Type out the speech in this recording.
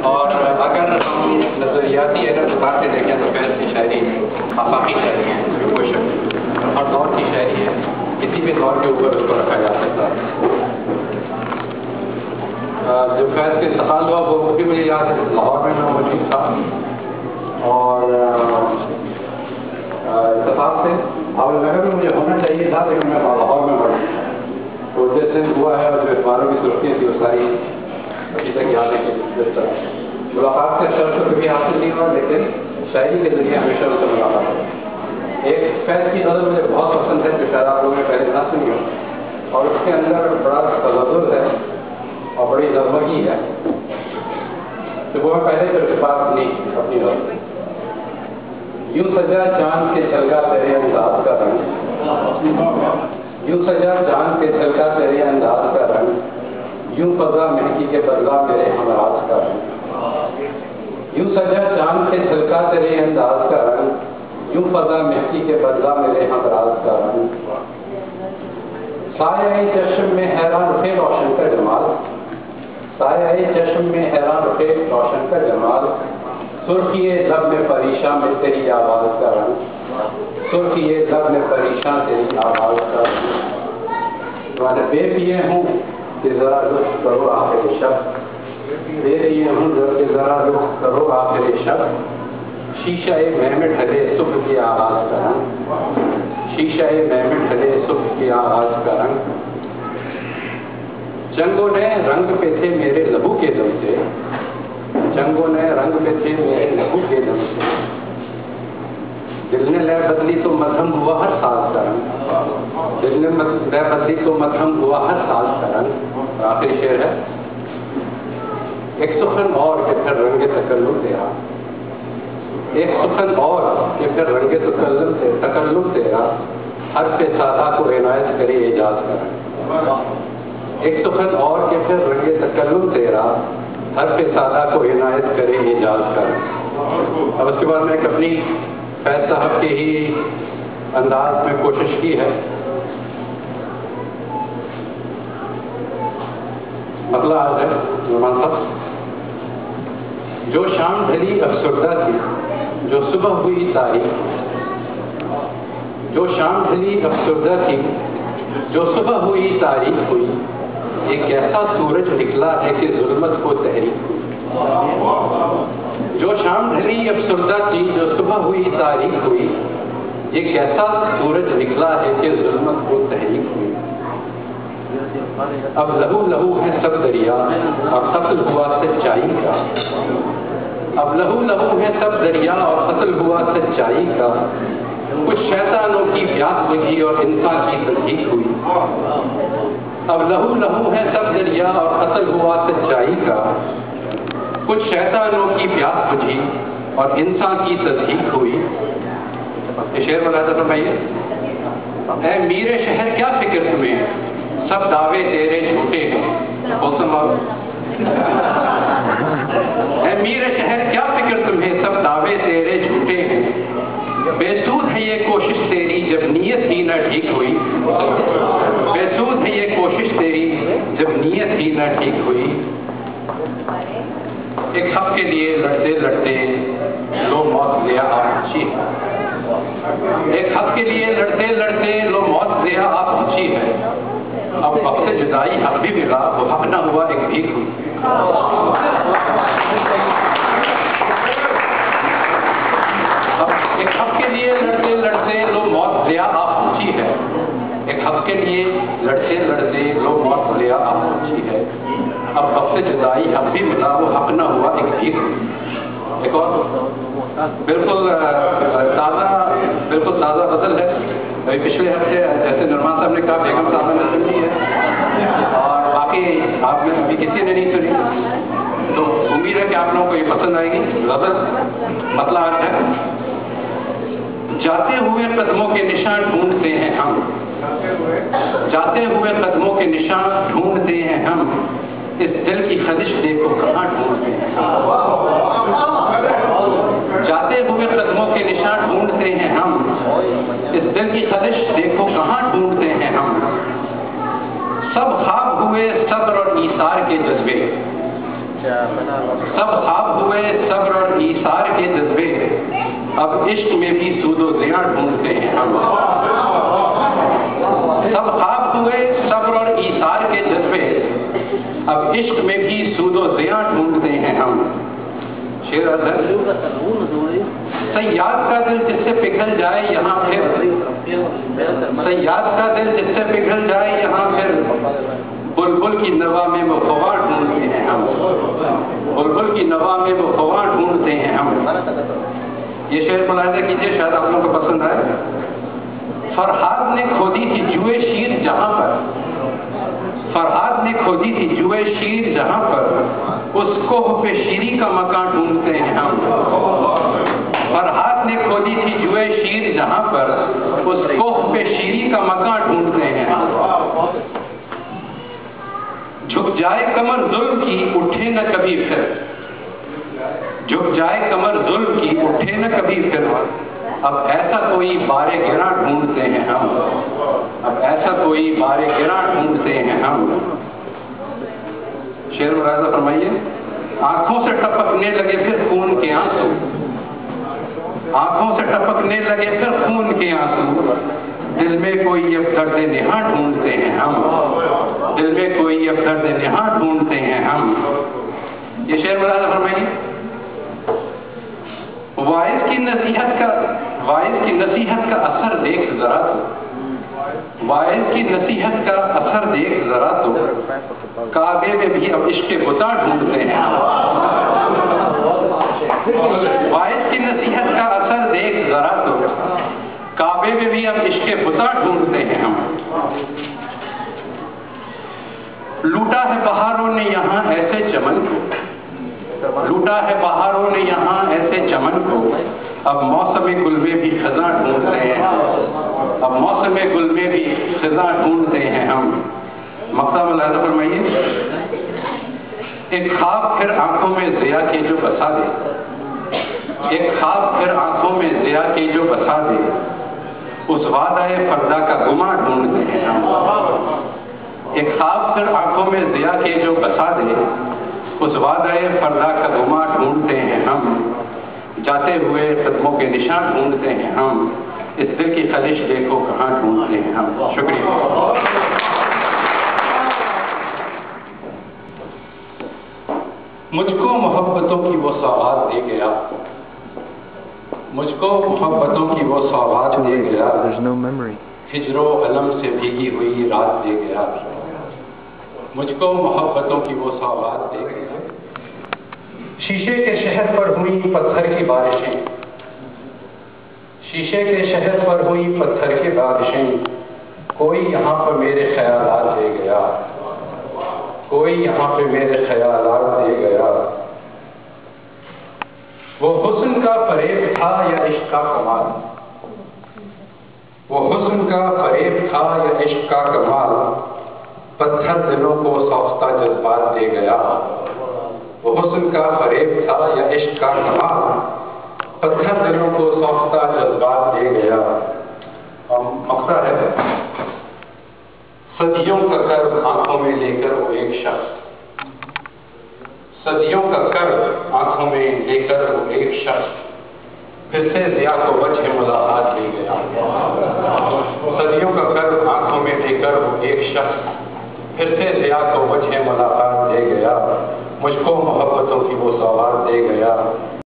اور اگر ہم نظریاتی اعتبار سے دیکھیں تو فیض کی شاعری آفاقی شاعری ہے، کوئی شک، ہر دور کی شاعری ہے، کسی بھی دور کے اوپر اس کو رکھا جا سکتا ہے۔ جو فیض کے انتقال ہوا وہ بھی مجھے یاد ہے، لاہور میں موجود تھا اور اتفاق سے محل میں مجھے ہونا چاہیے تھا، لیکن میں لاہور میں پڑھا تو جیسے ہوا ہے اور جو اخباروں کی سرخیاں تھی وہ ساری ابھی تک یاد ہے کہ جس طرح ملاقات سے شرط تو کبھی حاصل نہیں ہوا، لیکن شاعری کے ذریعے ہمیشہ ان سے ملاقات ہوا۔ ایک فیض کی غزل مجھے بہت پسند ہے جو شاید آپ لوگوں نے پہلے نہ سنی ہو، اور اس کے اندر بڑا تغزل ہے اور بڑی زرمگی ہے، تو وہ میں پہلے کر کے بات نہیں اپنی غزل۔ یوں سجا چاند کے چھلکا تیرے انداز کا رنگ، یوں سجا چاند کے چھلکا تیرے انداز کا رنگ، یوں فضا مہندی کے بدلا میرے ہمراز کا رنگ، یوں سجا چاند کے چھلکا تیرے انداز کا رنگ، یوں فضا مہندی کے بدلا میرے ہمراز کا رنگ، سایہ چشم میں حیران اٹھے روشن کا جمال، سایہ چشم میں حیران اٹھے روشن کا جمال، سرخیے لب میں پریشان میں تیری آواز کا رنگ، سرخیے لب میں پریشان تیری آواز کا رنگ، تمہارے بے پیے ہوں کہ ذرا لطف کرو آخر شب، بے پیے ہوں کہ ذرا لطف کرو آخر شب، شیشہ محمد ڈھلے صبح کی آواز کا رنگ، شیشہ محمد ڈھلے صبح کی آواز کا رنگ، جنگوں نے رنگ پہ تھے میرے لبو کے دم سے، جنگوں نے رنگ پہ تھے میرے لبو کے دم سے، دل نے لے بدلی تو مدھم ہوا ہر ساز کا رنگ، دل نے لے بدلی تو مدھم ہوا ہر ساز کا رنگ۔ آخری شعر ہے، ایک سخن اور کہ پھر رنگ تکلم تیرا، ایک سخن اور کہ پھر رنگ تکلم تیرا، ہر پہ سادہ کو عنایت کرے اعجاز کا رنگ، ایک سخن اور کہ پھر رنگ تکلم تیرا، ہر پہ سادہ کو عنایت کرے اعجاز کا رنگ۔ اب اس کے بعد میں ایک اپنی فیض صاحب کے ہی انداز میں کوشش کی ہے، مطلب آج ہے نعمان صاحب، جو شام ڈھلی افسردہ تھی جو صبح ہوئی تاریخ، جو شام ڈھلی افسردہ تھی جو صبح ہوئی تاریخ ہوئی، ایک ایسا سورج نکلا ہے کہ ظلمت کو تحریک ہوئی، جو شام ڈھلی افسردہ تھی جو صبح ہوئی تاریخ ہوئی، ایک ایسا سورج نکلا ہے کہ ظلمت کو تحریک ہوئی، اب لہو لہو ہے سب دریا اور قتل ہوا سچائی کا، اب لہو لہو ہے سب دریا اور قتل ہوا سچائی کا، کچھ شیطانوں کی پیاس بجھی اور انسان کی تصدیق ہوئی، اب لہو لہو ہے سب دریا اور قتل ہوا سچائی کا، کچھ شیطانوں کی پیاس بجھی اور انسان کی تصدیق ہوئی۔ یہ شعر بناتا تھا بھائی، اے میرے شہر کیا فکر تمہیں، سب دعوے تیرے جھوٹے ہیں، اے میرے شہر کیا فکر تمہیں، سب دعوے تیرے جھوٹے ہیں، بے سود ہے یہ کوشش تیری جب نیت ہی نہ ٹھیک ہوئی، بے سود ہے یہ کوشش تیری جب نیت ہی نہ ٹھیک ہوئی، ایک حق کے لیے لڑتے لڑتے لو موت لیا آپ پہنچی ہے، ایک حق کے لیے لڑتے لڑتے لو موت لیا آپ پہنچی ہے، اب وقت جدائی حق بھی ملا وہ حق نہ ہوا ایک بھیک ہوئی، اب ایک حق کے لیے لڑتے لڑتے لو موت لیا آپ پہنچی ہے، ایک حق کے لیے لڑتے لڑتے لو موت لیا آپ پہنچی ہے، اب وقت جدائی حق بھی ملا وہ حق نہ ہوا ایک بھیک ہوئی۔ ایک اور بالکل تازہ غزل ہے، ابھی پچھلے ہفتے جیسے نعمان صاحب نے کہا بیگم صاحبہ نے سنی ہے اور باقی آپ نے ابھی کسی نے نہیں سنی، تو امید ہے کہ آپ لوگوں کو یہ پسند آئے گی۔ غزل مطلب ہے، جاتے ہوئے قدموں کے نشان ڈھونڈتے ہیں ہم، جاتے ہوئے قدموں کے نشان ڈھونڈتے ہیں ہم، اس دل کی خدش دیکھو کہاں ڈھونڈتے ہیں، جاتے ہوئے قدموں کے نشان ڈھونڈتے ہیں ہم، اس دل کی خدش دیکھو کہاں ڈھونڈتے ہیں ہم، سب خواب ہوئے صبر اور ایثار کے جذبے، سب خواب ہوئے صبر اور ایثار کے جذبے، اب عشق میں بھی سود و زیاں ڈھونڈتے ہیں ہم۔ سب خواب ہوئے صبر اور ایثار کے جذبے، اب عشق میں بھی سود و زیاں ڈھونڈتے ہیں ہم۔ شعر صیاد کا دل جس سے پگھل جائے یہاں پھر، صیاد کا دل جس سے پگھل جائے یہاں پھر، بلبل کی نوا میں وہ خواں ڈھونڈتے ہیں ہم۔ بلبل کی نوا میں وہ خواں ڈھونڈتے ہیں ہم۔ یہ شعر ملاحظہ کیجیے، شاید آپ لوگوں کو پسند آئے۔ فرہاد نے کھودی تھی جوئے شیر جہاں پر، فرہاد نے کھودی تھی جوئے شیر جہاں پر، اس کوہ پہ شیری کا مکان ڈھونڈتے ہیں ہم۔ فرہاد نے کھودی تھی جوئے شیر جہاں پر، اس کوہ پہ شیری کا مکان ڈھونڈتے ہیں ہم۔ جھک جائے کمر ظلم کی اٹھے نہ کبھی پھر، جھک جائے کمر ظلم کی اٹھے نہ کبھی پھر، اب ایسا کوئی بارے گراں ڈھونڈتے ہیں ہم۔ اب ایسا کوئی بارے گراں ڈھونڈتے ہیں ہم۔ شعر ملاحظہ فرمائیے۔ آنکھوں سے ٹپکنے لگے پھر خون کے آنسو، آنکھوں سے ٹپکنے لگے پھر خون کے آنسو، دل میں کوئی اب درد نہاں ڈھونڈتے ہیں ہم۔ دل میں کوئی اب درد نہاں ڈھونڈتے ہیں ہم۔ یہ شعر ملاحظہ فرمائیے۔ واعظ کی نصیحت کا اثر دیکھ ذرا تو، واعظ کی نصیحت کا اثر دیکھ ذرا تو، کعبے میں بھی اب عشق بتاں ڈھونڈتے ہیں۔ واعظ کی نصیحت کا اثر دیکھ ذرا تو، کعبے میں بھی اب عشق بتاں ڈھونڈتے ہیں ہم۔ لوٹا ہے بہاروں نے یہاں ایسے چمن کو، لوٹا ہے بہاروں نے یہاں ایسے چمن کو، اب موسم گل میں بھی خزاں ڈھونڈتے ہیں ہم۔ اب موسم گل میں بھی خزاں ڈھونڈتے ہیں ہم۔ مقطع ملاحظہ فرمائیے۔ ایک خواب پھر آنکھوں میں ضیا کے جو بسا دے، ایک خواب پھر آنکھوں میں ضیا کے جو بسا دے، اس وعدہ فردا کا گماں ڈھونڈتے ہیں ہم۔ ایک خواب پھر آنکھوں میں ضیا کے جو بسا دے، اس وعدہ فردا کا گماں ڈھونڈتے ہیں ہم۔ جاتے ہوئے قدموں کے نشان ڈھونڈتے ہیں ہم، اس دل کی خلش دیکھو کہاں ڈھونڈتے ہیں ہم۔ شکریہ۔ مجھ کو محبتوں کی وہ سوغات دے گیا، مجھ کو محبتوں کی وہ سوغات دے گیا، ہجر و علم سے بھیگی ہوئی رات دے گیا، مجھ کو محبتوں کی وہ سوغات دے گیا۔ شیشے کے شہر پر ہوئی پتھر کی بارشیں، شیشے کے شہر پر ہوئی پتھر کی بارشیں، کوئی یہاں پر میرے خیالات دے گیا، کوئی یہاں پہ میرے خیالات دے گیا۔ وہ حسن کا فریب تھا یا عشق کا کمال، وہ حسن کا فریب تھا یا عشق کا کمال، پتھر دلوں کو سوختہ جذبات دے گیا۔ وہ حسن کا فریب تھا یا عشق کا کمال، پتھر دلوں کو سوختہ جذبات دے گیا۔ مقطع ہے۔ صدیوں کا قرض آنکھوں میں لے کر وہ ایک شخص، صدیوں کا قرض آنکھوں میں لے کر وہ ایک شخص، پھر سے ضیا کو وجہ ملاقات لے گیا۔ صدیوں کا قرض آنکھوں میں لے کر وہ ایک شخص، پھر سے ضیا کو وجہ ملاقات دے گیا، مجھ کو محبتوں کی وہ سوغات دے گیا۔